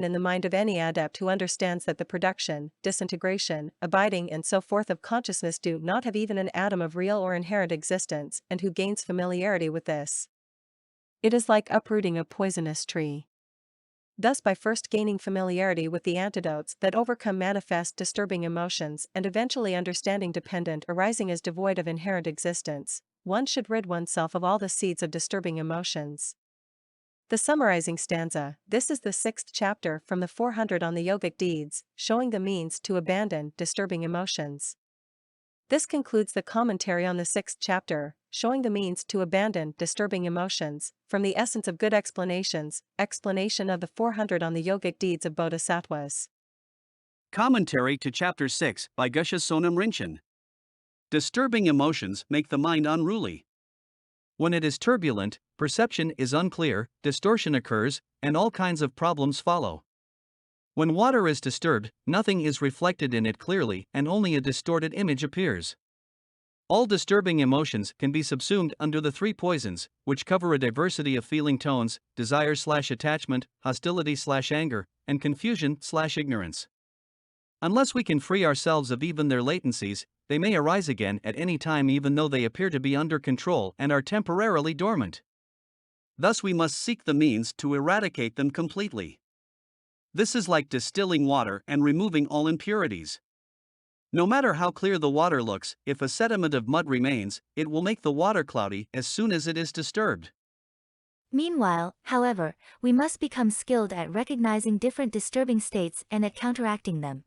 in the mind of any adept who understands that the production, disintegration, abiding and so forth of consciousness do not have even an atom of real or inherent existence, and who gains familiarity with this. It is like uprooting a poisonous tree. Thus by first gaining familiarity with the antidotes that overcome manifest disturbing emotions and eventually understanding dependent arising as devoid of inherent existence, one should rid oneself of all the seeds of disturbing emotions. The summarizing stanza, this is the 6th chapter from the 400 on the yogic deeds, showing the means to abandon disturbing emotions. This concludes the commentary on the 6th chapter, showing the means to abandon disturbing emotions, from the Essence of Good Explanations, explanation of the 400 on the yogic deeds of Bodhisattvas. Commentary to Chapter 6 by GESHE SONAM RINCHEN. Disturbing emotions make the mind unruly. When it is turbulent, perception is unclear, distortion occurs, and all kinds of problems follow. When water is disturbed, nothing is reflected in it clearly and only a distorted image appears. All disturbing emotions can be subsumed under the 3 poisons, which cover a diversity of feeling tones: desire/attachment, hostility/anger, and confusion/ignorance. Unless we can free ourselves of even their latencies, they may arise again at any time even though they appear to be under control and are temporarily dormant. Thus we must seek the means to eradicate them completely. This is like distilling water and removing all impurities. No matter how clear the water looks, if a sediment of mud remains, it will make the water cloudy as soon as it is disturbed. Meanwhile, however, we must become skilled at recognizing different disturbing states and at counteracting them.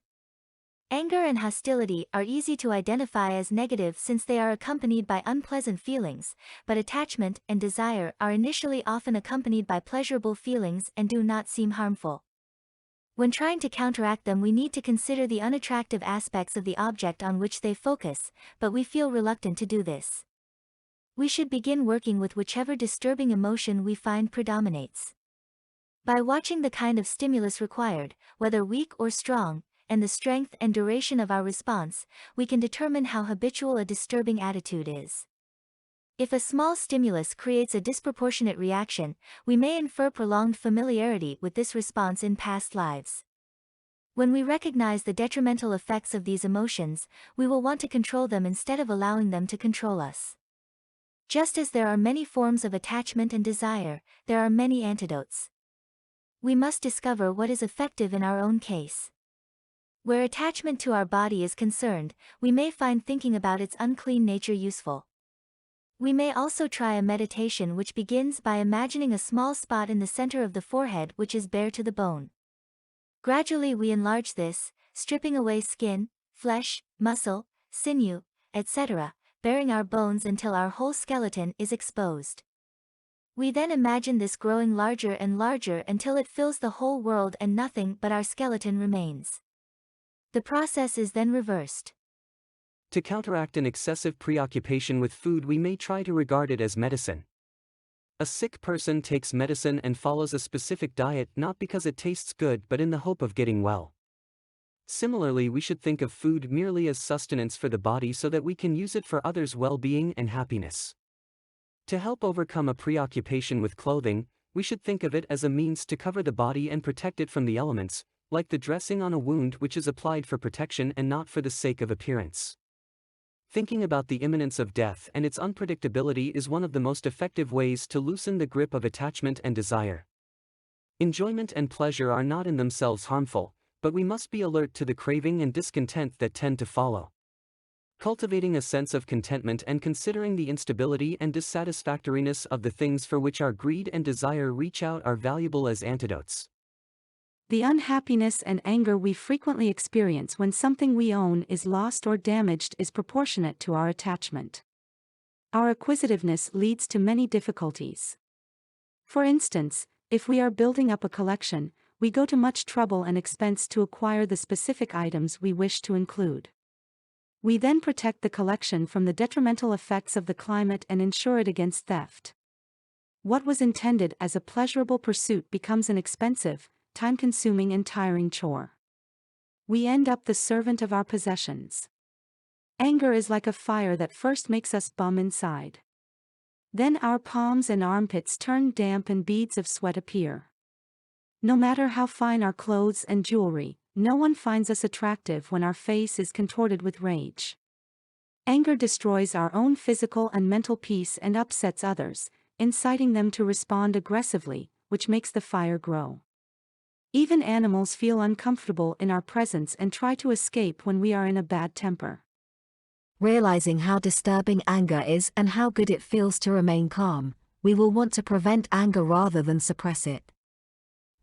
Anger and hostility are easy to identify as negative since they are accompanied by unpleasant feelings, but attachment and desire are initially often accompanied by pleasurable feelings and do not seem harmful. When trying to counteract them, we need to consider the unattractive aspects of the object on which they focus, but we feel reluctant to do this. We should begin working with whichever disturbing emotion we find predominates. By watching the kind of stimulus required, whether weak or strong, and the strength and duration of our response, we can determine how habitual a disturbing attitude is. If a small stimulus creates a disproportionate reaction, we may infer prolonged familiarity with this response in past lives. When we recognize the detrimental effects of these emotions, we will want to control them instead of allowing them to control us. Just as there are many forms of attachment and desire, there are many antidotes. We must discover what is effective in our own case. Where attachment to our body is concerned, we may find thinking about its unclean nature useful. We may also try a meditation which begins by imagining a small spot in the center of the forehead which is bare to the bone. Gradually we enlarge this, stripping away skin, flesh, muscle, sinew, etc., baring our bones until our whole skeleton is exposed. We then imagine this growing larger and larger until it fills the whole world and nothing but our skeleton remains. The process is then reversed. To counteract an excessive preoccupation with food, we may try to regard it as medicine. A sick person takes medicine and follows a specific diet not because it tastes good but in the hope of getting well. Similarly, we should think of food merely as sustenance for the body so that we can use it for others' well-being and happiness. To help overcome a preoccupation with clothing, we should think of it as a means to cover the body and protect it from the elements, like the dressing on a wound which is applied for protection and not for the sake of appearance. Thinking about the imminence of death and its unpredictability is one of the most effective ways to loosen the grip of attachment and desire. Enjoyment and pleasure are not in themselves harmful, but we must be alert to the craving and discontent that tend to follow. Cultivating a sense of contentment and considering the instability and dissatisfactoriness of the things for which our greed and desire reach out are valuable as antidotes. The unhappiness and anger we frequently experience when something we own is lost or damaged is proportionate to our attachment. Our acquisitiveness leads to many difficulties. For instance, if we are building up a collection, we go to much trouble and expense to acquire the specific items we wish to include. We then protect the collection from the detrimental effects of the climate and ensure it against theft. What was intended as a pleasurable pursuit becomes an expensive, time-consuming and tiring chore. We end up the servant of our possessions. Anger is like a fire that first makes us bum inside. Then our palms and armpits turn damp and beads of sweat appear. No matter how fine our clothes and jewelry, no one finds us attractive when our face is contorted with rage. Anger destroys our own physical and mental peace and upsets others, inciting them to respond aggressively, which makes the fire grow. Even animals feel uncomfortable in our presence and try to escape when we are in a bad temper. Realizing how disturbing anger is and how good it feels to remain calm, we will want to prevent anger rather than suppress it.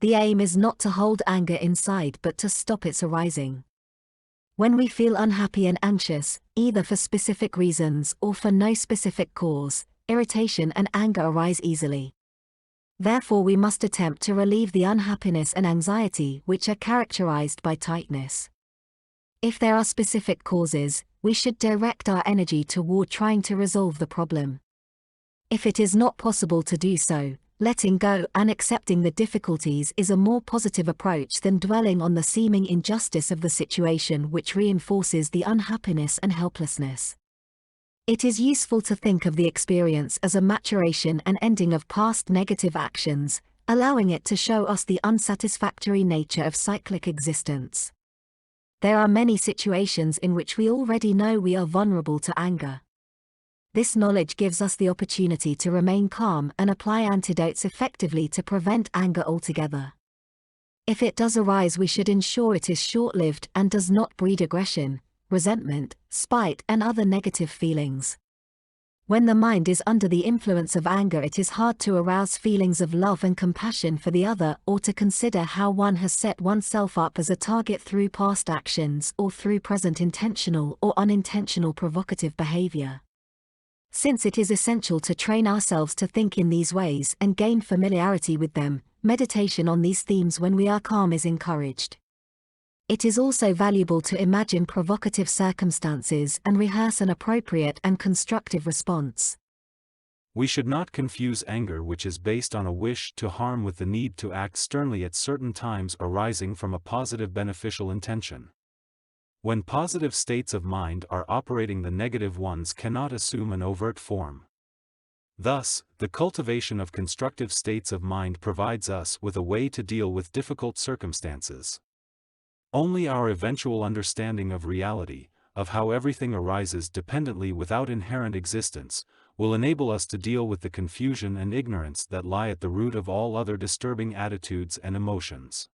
The aim is not to hold anger inside but to stop its arising. When we feel unhappy and anxious, either for specific reasons or for no specific cause, irritation and anger arise easily. Therefore, we must attempt to relieve the unhappiness and anxiety which are characterized by tightness. If there are specific causes, we should direct our energy toward trying to resolve the problem. If it is not possible to do so, letting go and accepting the difficulties is a more positive approach than dwelling on the seeming injustice of the situation, which reinforces the unhappiness and helplessness. It is useful to think of the experience as a maturation and ending of past negative actions, allowing it to show us the unsatisfactory nature of cyclic existence. There are many situations in which we already know we are vulnerable to anger. This knowledge gives us the opportunity to remain calm and apply antidotes effectively to prevent anger altogether. If it does arise, we should ensure it is short-lived and does not breed aggression, resentment, spite, and other negative feelings. When the mind is under the influence of anger, it is hard to arouse feelings of love and compassion for the other, or to consider how one has set oneself up as a target through past actions or through present intentional or unintentional provocative behavior. Since it is essential to train ourselves to think in these ways and gain familiarity with them, meditation on these themes when we are calm is encouraged. It is also valuable to imagine provocative circumstances and rehearse an appropriate and constructive response. We should not confuse anger, which is based on a wish to harm, with the need to act sternly at certain times arising from a positive beneficial intention. When positive states of mind are operating, the negative ones cannot assume an overt form. Thus, the cultivation of constructive states of mind provides us with a way to deal with difficult circumstances. Only our eventual understanding of reality, of how everything arises dependently without inherent existence, will enable us to deal with the confusion and ignorance that lie at the root of all other disturbing attitudes and emotions.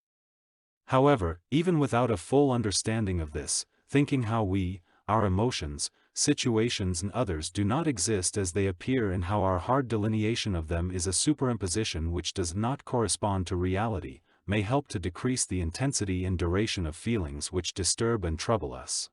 However, even without a full understanding of this, thinking how we, our emotions, situations and others do not exist as they appear, and how our hard delineation of them is a superimposition which does not correspond to reality, may help to decrease the intensity and duration of feelings which disturb and trouble us.